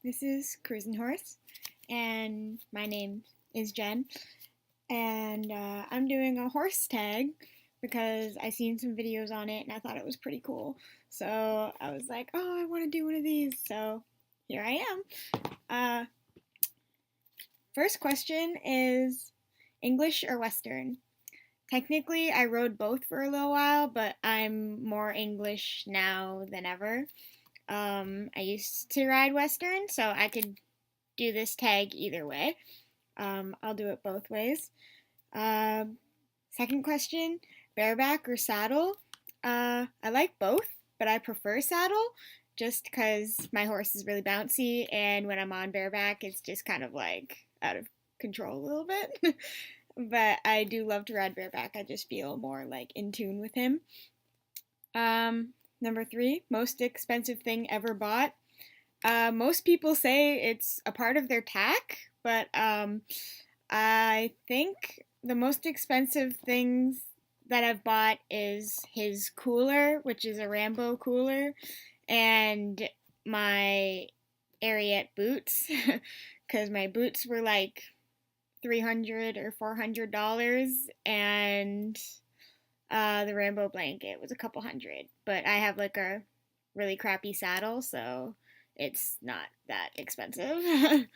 This is Cruisin' Horse, and my name is Jen, and I'm doing a horse tag because I seen some videos on it and I thought it was pretty cool. So I was like, oh, I want to do one of these. So here I am. Uh, First question is English or Western? Technically, I rode both for a little while, but I'm more English now than ever. I used to ride Western, so I could do this tag either way. I'll do it both ways. Second question, bareback or saddle? I like both, but I prefer saddle just because my horse is really bouncy, and when I'm on bareback, it's just kind of like out of control a little bit. But I do love to ride bareback. I just feel more like in tune with him. Number three, most expensive thing ever bought. Most people say it's a part of their tack, but I think the most expensive things that I've bought is his cooler, which is a Rambo cooler, and my Ariat boots, because my boots were like $300 or $400, and the Rambo blanket was a couple hundred. But I have like a really crappy saddle, so it's not that expensive.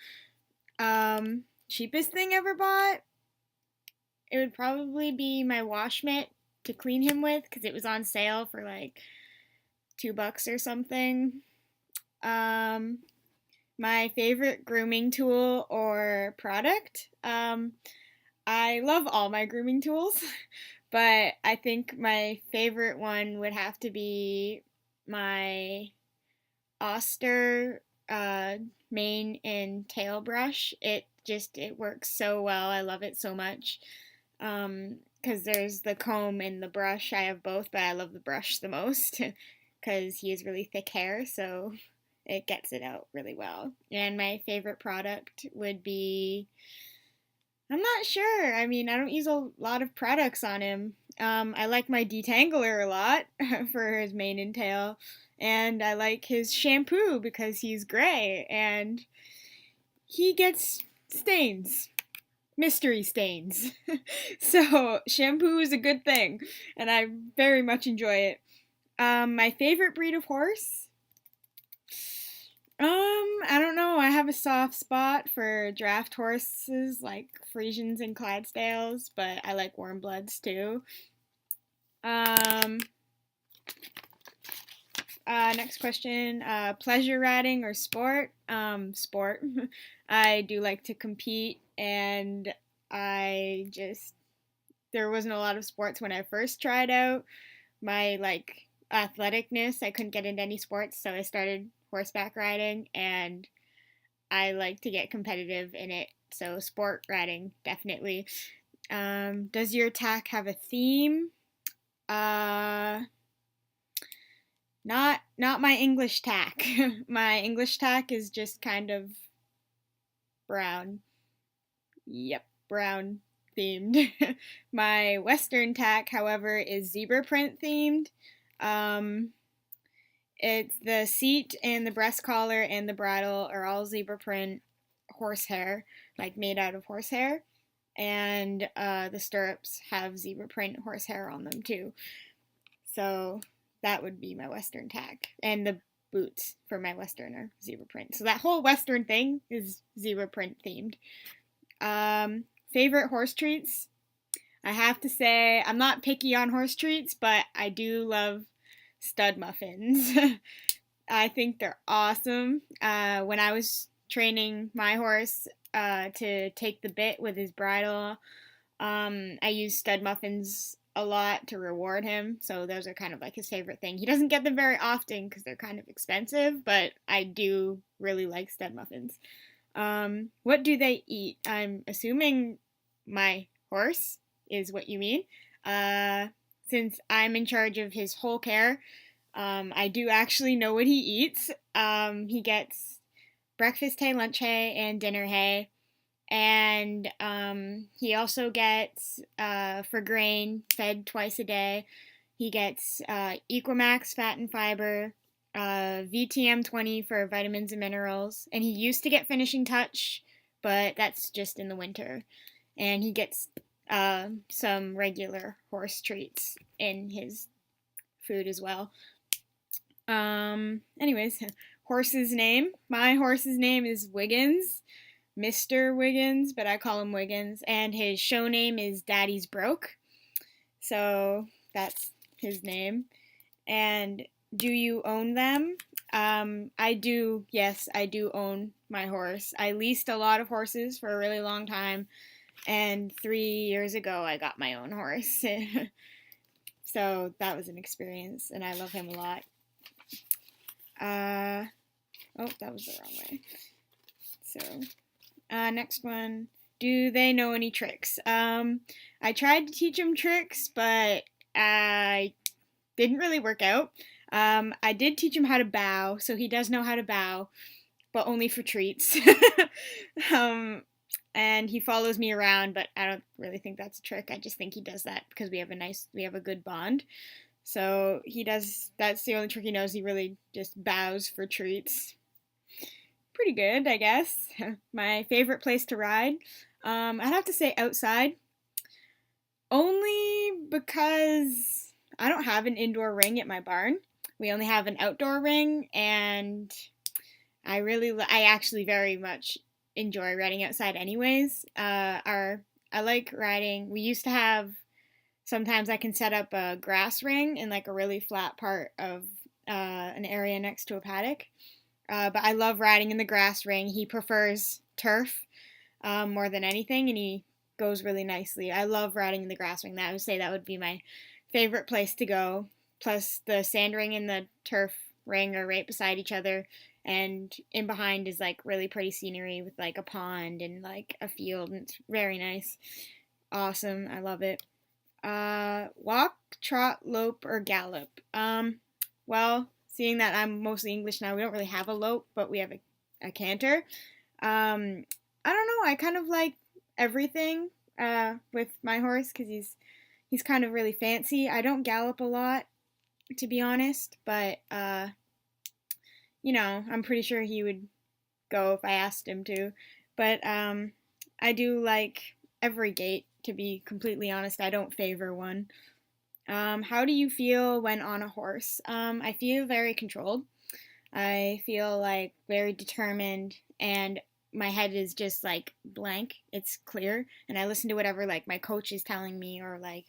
Cheapest thing ever bought? It would probably be my wash mitt to clean him with because it was on sale for like $2 or something. Um, my favorite grooming tool or product? I love all my grooming tools, but I think my favorite one would have to be my Oster mane and tail brush. It works so well. I love it so much. Because there's the comb and the brush. I have both, but I love the brush the most because he has really thick hair, so it gets it out really well. And my favorite product would be, I'm not sure. I mean, I don't use a lot of products on him. I like my detangler a lot for his mane and tail, and I like his shampoo because he's gray and he gets stains, mystery stains. So shampoo is a good thing, and I very much enjoy it. My favorite breed of horse? I don't know. I have a soft spot for draft horses like Friesians and Clydesdales, but I like warm bloods too. Um, Next question. Pleasure riding or sport? Sport. I do like to compete, and I just, there wasn't a lot of sports when I first tried out. My, like, athleticness, I couldn't get into any sports, so I started horseback riding, and I like to get competitive in it. So, sport riding, definitely. Does your tack have a theme? Uh, not my English tack. My English tack is just kind of brown. Yep, brown themed. My Western tack, however, is zebra print themed. Um, it's the seat and the breast collar and the bridle are all zebra print horsehair, like made out of horsehair. And the stirrups have zebra print horsehair on them too. So that would be my Western tack. And the boots for my Western are zebra print. So that whole Western thing is zebra print themed. Favorite horse treats? I have to say, I'm not picky on horse treats, but I do love stud muffins. I think they're awesome. When I was training my horse to take the bit with his bridle, I use stud muffins a lot to reward him, so those are kind of like his favorite thing. He doesn't get them very often because they're kind of expensive, but I do really like stud muffins. What do they eat? I'm assuming my horse is what you mean. Since I'm in charge of his whole care, I do actually know what he eats. He gets breakfast hay, lunch hay, and dinner hay. And he also gets, for grain, fed twice a day. He gets Equamax fat and fiber, VTM 20 for vitamins and minerals. And he used to get finishing touch, but that's just in the winter. And he gets some regular horse treats in his food as well. Anyways, horse's name. My horse's name is Wiggins, Mr. Wiggins, but I call him Wiggins. And his show name is Daddy's Broke. So that's his name. And do you own them? I do. Yes, I do own my horse. I leased a lot of horses for a really long time, and 3 years ago I got my own horse. So that was an experience, and I love him a lot. Oh, that was the wrong way. So, next one. Do they know any tricks? I tried to teach him tricks, but I didn't really work out. I did teach him how to bow, so he does know how to bow, but only for treats. And he follows me around, but I don't really think that's a trick. I just think he does that because we have a good bond. So he does, that's the only trick he knows. He really just bows for treats. Pretty good, I guess. My favorite place to ride, I'd have to say outside. Only because I don't have an indoor ring at my barn. We only have an outdoor ring, and I actually very much enjoy riding outside anyways. I like riding. We used to have, sometimes I can set up a grass ring in like a really flat part of an area next to a paddock. But I love riding in the grass ring. He prefers turf more than anything, and he goes really nicely. I love riding in the grass ring. I would say that would be my favorite place to go. Plus, the sand ring and the turf ring are right beside each other, and in behind is like really pretty scenery with like a pond and like a field, and it's very nice. Awesome. I love it. Walk, trot, lope, or gallop. Well, seeing that I'm mostly English now, we don't really have a lope, but we have a canter. I don't know. I kind of like everything with my horse because he's kind of really fancy. I don't gallop a lot, to be honest, but I'm pretty sure he would go if I asked him to. But I do like every gait, to be completely honest. I don't favor one. How do you feel when on a horse? I feel very controlled. I feel like very determined, and my head is just like blank. It's clear, and I listen to whatever like my coach is telling me or like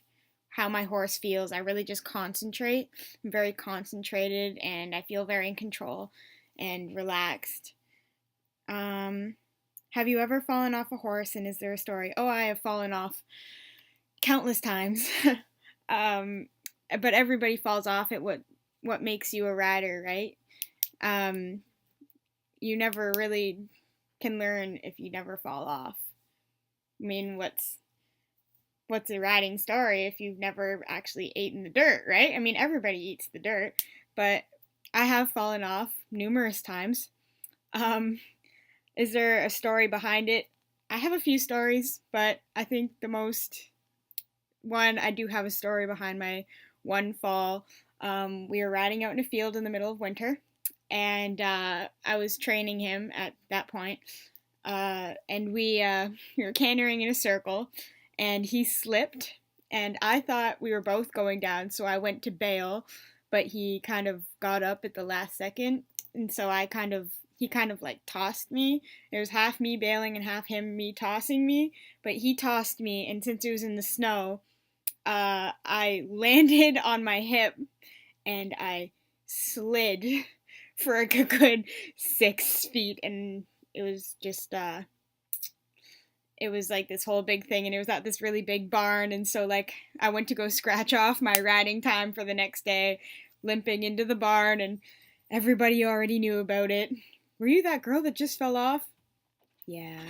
how my horse feels. I really just concentrate. I'm very concentrated, and I feel very in control and relaxed. Have you ever fallen off a horse, and is there a story? Oh, I have fallen off countless times. um, but everybody falls off at what makes you a rider, right? Um, you never really can learn if you never fall off. I mean, what's a riding story if you've never actually eaten the dirt, right? I mean, everybody eats the dirt, but I have fallen off numerous times. Um, is there a story behind it? I have a few stories, but I think the most one, I do have a story behind my one fall. We were riding out in a field in the middle of winter, and I was training him at that point. And we were cantering in a circle, and he slipped, and I thought we were both going down, so I went to bail, but he kind of got up at the last second, and so he kind of like tossed me. It was half me bailing and half me tossing me, but he tossed me, and since it was in the snow, I landed on my hip, and I slid for a good 6 feet, and it was just it was like this whole big thing, and it was at this really big barn, and so like I went to go scratch off my riding time for the next day, limping into the barn, and everybody already knew about it. Were you that girl that just fell off? Yeah.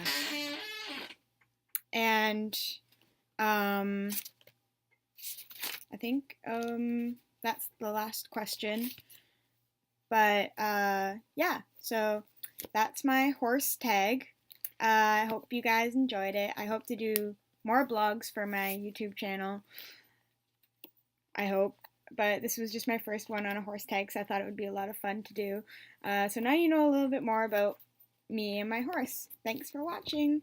And I think that's the last question. But yeah, so that's my horse tag. I hope you guys enjoyed it. I hope to do more blogs for my YouTube channel. I hope. but this was just my first one on a horse tag, so I thought it would be a lot of fun to do. So now you know a little bit more about me and my horse. Thanks for watching.